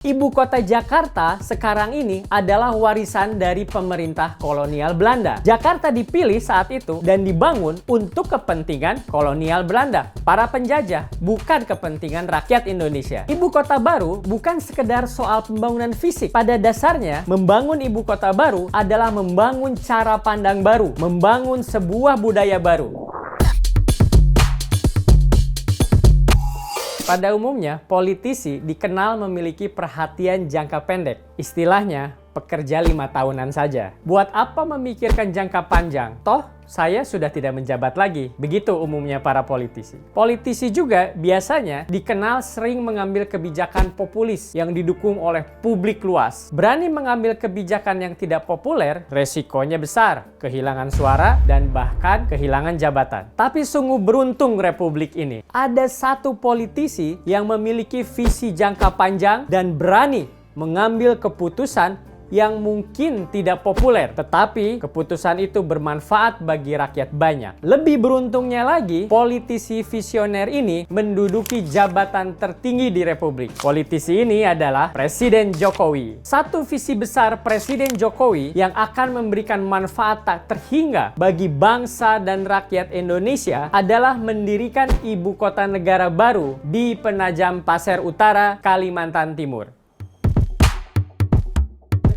Ibu kota Jakarta sekarang ini adalah warisan dari pemerintah kolonial Belanda. Jakarta dipilih saat itu dan dibangun untuk kepentingan kolonial Belanda, para penjajah, bukan kepentingan rakyat Indonesia. Ibu kota baru bukan sekedar soal pembangunan fisik. Pada dasarnya, membangun ibu kota baru adalah membangun cara pandang baru, membangun sebuah budaya baru. Pada umumnya, politisi dikenal memiliki perhatian jangka pendek. Istilahnya, pekerja 5 tahunan saja. Buat apa memikirkan jangka panjang? Toh, saya sudah tidak menjabat lagi. Begitu umumnya para politisi. Politisi juga biasanya dikenal sering mengambil kebijakan populis yang didukung oleh publik luas. Berani mengambil kebijakan yang tidak populer, resikonya besar. Kehilangan suara dan bahkan kehilangan jabatan. Tapi sungguh beruntung republik ini. Ada satu politisi yang memiliki visi jangka panjang dan berani mengambil keputusan yang mungkin tidak populer, tetapi keputusan itu bermanfaat bagi rakyat banyak. Lebih beruntungnya lagi, politisi visioner ini menduduki jabatan tertinggi di Republik. Politisi ini adalah Presiden Jokowi. Satu visi besar Presiden Jokowi yang akan memberikan manfaat tak terhingga bagi bangsa dan rakyat Indonesia adalah mendirikan ibu kota negara baru di Penajam Pasir Utara, Kalimantan Timur.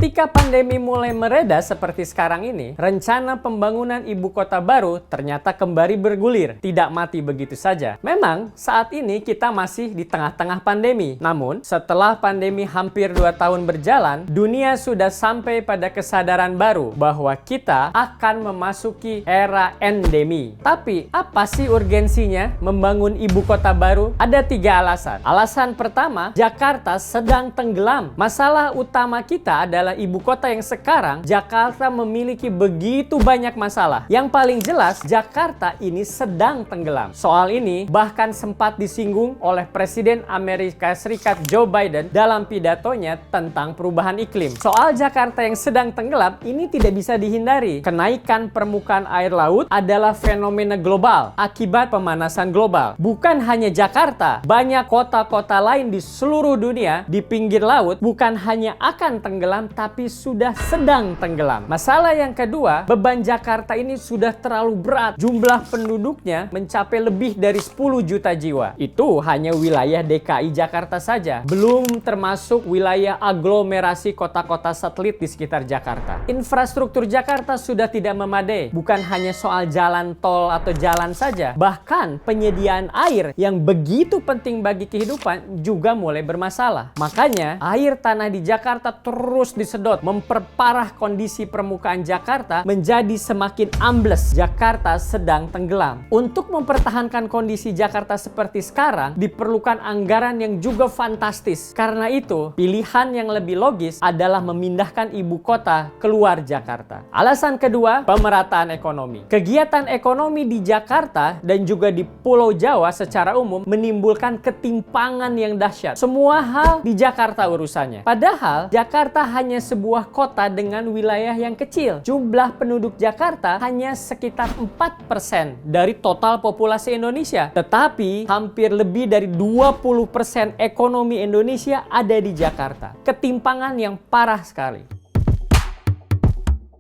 Ketika pandemi mulai mereda seperti sekarang ini, rencana pembangunan ibu kota baru ternyata kembali bergulir, tidak mati begitu saja. Memang saat ini kita masih di tengah-tengah pandemi. Namun, setelah pandemi hampir 2 tahun berjalan, dunia sudah sampai pada kesadaran baru bahwa kita akan memasuki era endemi. Tapi, apa sih urgensinya membangun ibu kota baru? Ada 3 alasan. Alasan pertama, Jakarta sedang tenggelam. Masalah utama kita adalah ibu kota yang sekarang, Jakarta memiliki begitu banyak masalah. Yang paling jelas, Jakarta ini sedang tenggelam. Soal ini bahkan sempat disinggung oleh Presiden Amerika Serikat Joe Biden dalam pidatonya tentang perubahan iklim. Soal Jakarta yang sedang tenggelam ini tidak bisa dihindari. Kenaikan permukaan air laut adalah fenomena global akibat pemanasan global. Bukan hanya Jakarta, banyak kota-kota lain di seluruh dunia di pinggir laut bukan hanya akan tenggelam, tapi sudah sedang tenggelam. Masalah yang kedua, beban Jakarta ini sudah terlalu berat. Jumlah penduduknya mencapai lebih dari 10 juta jiwa. Itu hanya wilayah DKI Jakarta saja. Belum termasuk wilayah aglomerasi kota-kota satelit di sekitar Jakarta. Infrastruktur Jakarta sudah tidak memadai. Bukan hanya soal jalan tol atau jalan saja. Bahkan penyediaan air yang begitu penting bagi kehidupan juga mulai bermasalah. Makanya, air tanah di Jakarta terus disedot, memperparah kondisi permukaan Jakarta menjadi semakin ambles. Jakarta sedang tenggelam. Untuk mempertahankan kondisi Jakarta seperti sekarang, diperlukan anggaran yang juga fantastis. Karena itu, pilihan yang lebih logis adalah memindahkan ibu kota keluar Jakarta. Alasan kedua, pemerataan ekonomi. Kegiatan ekonomi di Jakarta dan juga di Pulau Jawa secara umum menimbulkan ketimpangan yang dahsyat. Semua hal di Jakarta urusannya. Padahal, Jakarta hanya sebuah kota dengan wilayah yang kecil. Jumlah penduduk Jakarta hanya sekitar 4% dari total populasi Indonesia. Tetapi hampir lebih dari 20% ekonomi Indonesia ada di Jakarta. Ketimpangan yang parah sekali.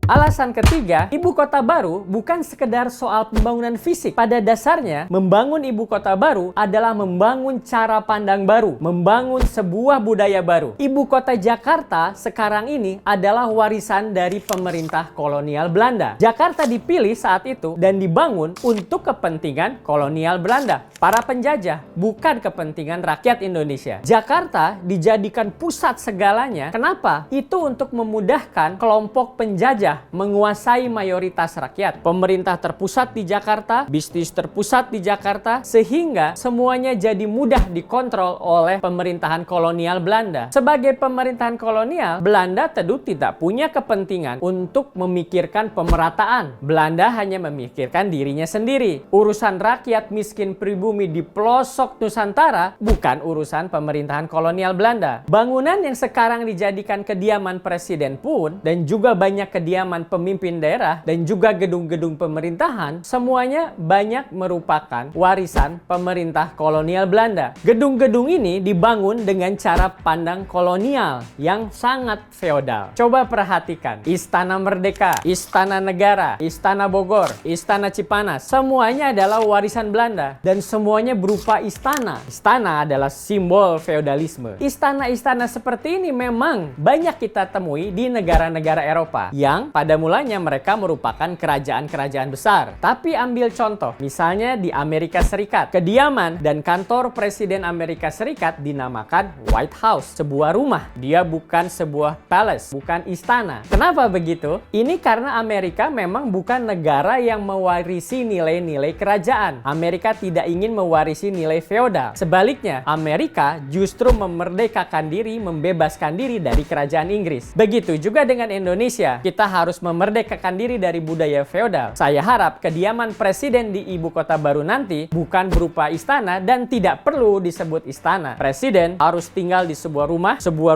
Alasan ketiga, ibu kota baru bukan sekedar soal pembangunan fisik. Pada dasarnya, membangun ibu kota baru adalah membangun cara pandang baru, membangun sebuah budaya baru. Ibu kota Jakarta sekarang ini adalah warisan dari pemerintah kolonial Belanda. Jakarta dipilih saat itu dan dibangun untuk kepentingan kolonial Belanda, para penjajah, bukan kepentingan rakyat Indonesia. Jakarta dijadikan pusat segalanya. Kenapa? Itu untuk memudahkan kelompok penjajah menguasai mayoritas rakyat. Pemerintah terpusat di Jakarta, bisnis terpusat di Jakarta, sehingga semuanya jadi mudah dikontrol oleh pemerintahan kolonial Belanda. Sebagai pemerintahan kolonial, Belanda tentu tidak punya kepentingan untuk memikirkan pemerataan. Belanda hanya memikirkan dirinya sendiri. Urusan rakyat miskin pribumi di pelosok Nusantara bukan urusan pemerintahan kolonial Belanda. Bangunan yang sekarang dijadikan kediaman presiden pun dan juga banyak kediaman kediaman pemimpin daerah, dan juga gedung-gedung pemerintahan, semuanya banyak merupakan warisan pemerintah kolonial Belanda. Gedung-gedung ini dibangun dengan cara pandang kolonial yang sangat feodal. Coba perhatikan, Istana Merdeka, Istana Negara, Istana Bogor, Istana Cipanas, semuanya adalah warisan Belanda dan semuanya berupa istana. Istana adalah simbol feodalisme. Istana-istana seperti ini memang banyak kita temui di negara-negara Eropa yang pada mulanya mereka merupakan kerajaan-kerajaan besar. Tapi ambil contoh, misalnya di Amerika Serikat, kediaman dan kantor Presiden Amerika Serikat dinamakan White House, sebuah rumah. Dia bukan sebuah palace, bukan istana. Kenapa begitu? Ini karena Amerika memang bukan negara yang mewarisi nilai-nilai kerajaan. Amerika tidak ingin mewarisi nilai feodal. Sebaliknya, Amerika justru memerdekakan diri, membebaskan diri dari kerajaan Inggris. Begitu juga dengan Indonesia. Kita harus memerdekakan diri dari budaya feodal. Saya harap kediaman presiden di ibu kota baru nanti bukan berupa istana dan tidak perlu disebut istana. Presiden harus tinggal di sebuah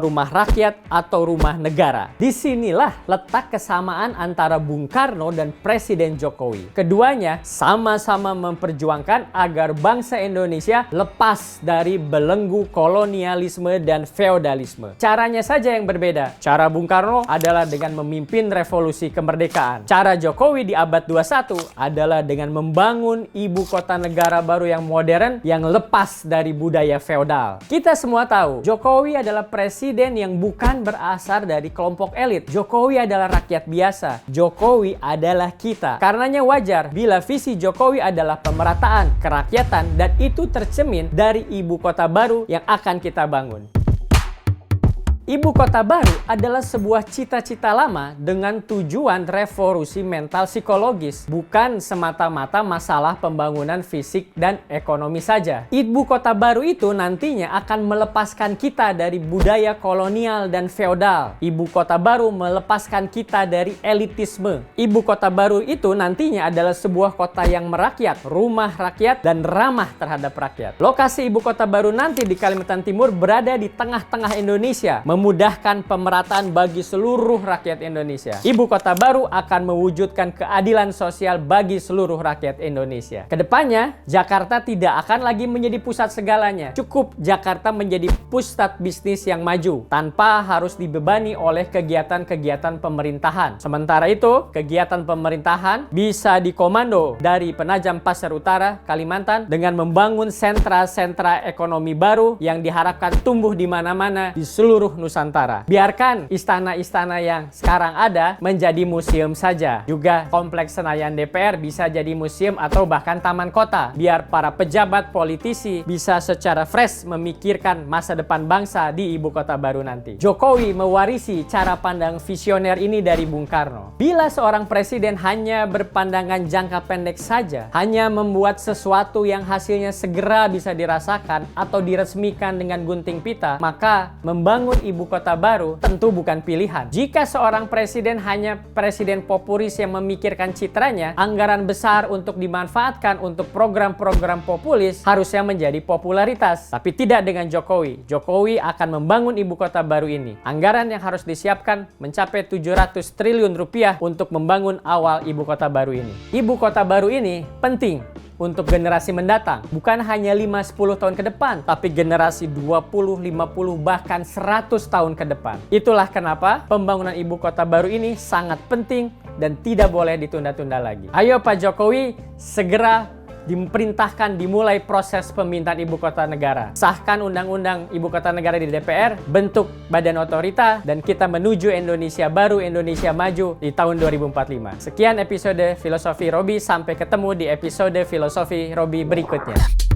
rumah rakyat atau rumah negara. Disinilah letak kesamaan antara Bung Karno dan Presiden Jokowi. Keduanya sama-sama memperjuangkan agar bangsa Indonesia lepas dari belenggu kolonialisme dan feodalisme. Caranya saja yang berbeda. Cara Bung Karno adalah dengan memimpin revolusi kemerdekaan. Cara Jokowi di abad 21 adalah dengan membangun ibu kota negara baru yang modern yang lepas dari budaya feodal. Kita semua tahu, Jokowi adalah presiden yang bukan berasal dari kelompok elit. Jokowi adalah rakyat biasa. Jokowi adalah kita. Karenanya wajar bila visi Jokowi adalah pemerataan, kerakyatan, dan itu tercermin dari ibu kota baru yang akan kita bangun. Ibu kota baru adalah sebuah cita-cita lama dengan tujuan revolusi mental psikologis, bukan semata-mata masalah pembangunan fisik dan ekonomi saja. Ibu kota baru itu nantinya akan melepaskan kita dari budaya kolonial dan feodal. Ibu kota baru melepaskan kita dari elitisme. Ibu kota baru itu nantinya adalah sebuah kota yang merakyat, rumah rakyat, dan ramah terhadap rakyat. Lokasi ibu kota baru nanti di Kalimantan Timur berada di tengah-tengah Indonesia, memudahkan pemerataan bagi seluruh rakyat Indonesia. Ibu kota baru akan mewujudkan keadilan sosial bagi seluruh rakyat Indonesia. Kedepannya, Jakarta tidak akan lagi menjadi pusat segalanya. Cukup Jakarta menjadi pusat bisnis yang maju, tanpa harus dibebani oleh kegiatan-kegiatan pemerintahan. Sementara itu, kegiatan pemerintahan bisa dikomando dari Penajam Pasir Utara, Kalimantan, dengan membangun sentra-sentra ekonomi baru yang diharapkan tumbuh di mana-mana di seluruh Nusantara. Biarkan istana-istana yang sekarang ada menjadi museum saja. Juga kompleks Senayan DPR bisa jadi museum atau bahkan taman kota. Biar para pejabat politisi bisa secara fresh memikirkan masa depan bangsa di ibu kota baru nanti. Jokowi mewarisi cara pandang visioner ini dari Bung Karno. Bila seorang presiden hanya berpandangan jangka pendek saja, hanya membuat sesuatu yang hasilnya segera bisa dirasakan atau diresmikan dengan gunting pita, maka membangun ibu kota baru tentu bukan pilihan. Jika seorang presiden hanya presiden populis yang memikirkan citranya, anggaran besar untuk dimanfaatkan untuk program-program populis harusnya menjadi popularitas. Tapi tidak dengan Jokowi. Jokowi akan membangun ibu kota baru ini. Anggaran yang harus disiapkan mencapai 700 triliun rupiah untuk membangun awal ibu kota baru ini. Ibu kota baru ini penting untuk generasi mendatang. Bukan hanya 5-10 tahun ke depan, tapi generasi 20, 50, bahkan 100 tahun ke depan. Itulah kenapa pembangunan ibu kota baru ini sangat penting dan tidak boleh ditunda-tunda lagi. Ayo Pak Jokowi, segera diperintahkan dimulai proses pemindahan ibu kota negara. Sahkan undang-undang ibu kota negara di DPR, bentuk badan otorita, dan kita menuju Indonesia baru, Indonesia maju di tahun 2045. Sekian episode Filosofi Robi, sampai ketemu di episode Filosofi Robi berikutnya.